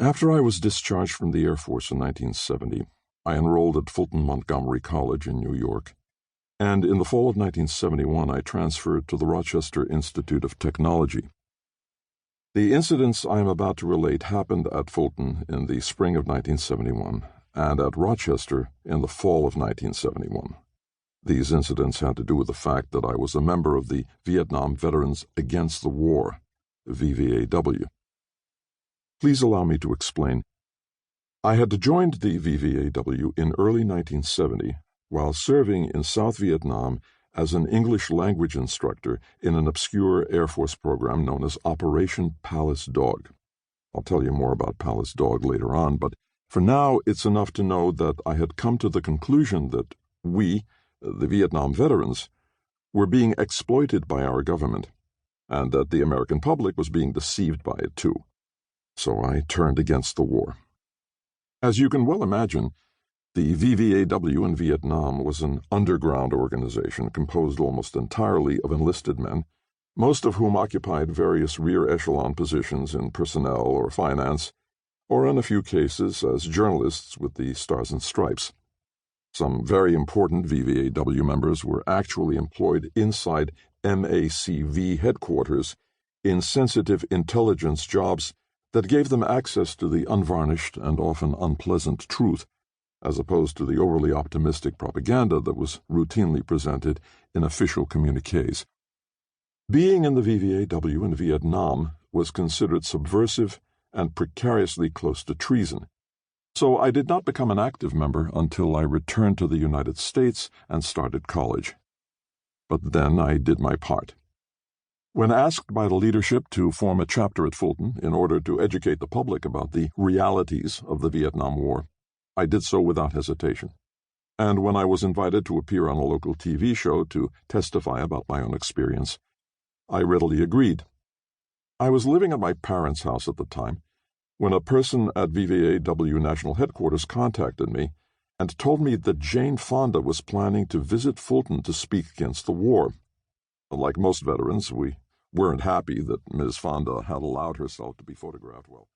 After I was discharged from the Air Force in 1970, I enrolled at Fulton Montgomery College in New York, and in the fall of 1971 I transferred to the Rochester Institute of Technology. The incidents I am about to relate happened at Fulton in the spring of 1971 and at Rochester in the fall of 1971. These incidents had to do with the fact that I was a member of the Vietnam Veterans Against the War, VVAW. Please allow me to explain. I had joined the VVAW in early 1970 while serving in South Vietnam as an English language instructor in an obscure Air Force program known as Operation Palace Dog. I'll tell you more about Palace Dog later on, but for now it's enough to know that I had come to the conclusion that we, the Vietnam veterans, were being exploited by our government, and that the American public was being deceived by it too. So I turned against the war. As you can well imagine, the VVAW in Vietnam was an underground organization composed almost entirely of enlisted men, most of whom occupied various rear echelon positions in personnel or finance, or in a few cases as journalists with the Stars and Stripes. Some very important VVAW members were actually employed inside MACV headquarters in sensitive intelligence jobs that gave them access to the unvarnished and often unpleasant truth, as opposed to the overly optimistic propaganda that was routinely presented in official communiques. Being in the VVAW in Vietnam was considered subversive and precariously close to treason, so I did not become an active member until I returned to the United States and started college. But then I did my part. When asked by the leadership to form a chapter at Fulton in order to educate the public about the realities of the Vietnam War, I did so without hesitation. And when I was invited to appear on a local TV show to testify about my own experience, I readily agreed. I was living at my parents' house at the time when a person at VVAW National Headquarters contacted me and told me that Jane Fonda was planning to visit Fulton to speak against the war. Like most veterans, we weren't happy that Ms. Fonda had allowed herself to be photographed well.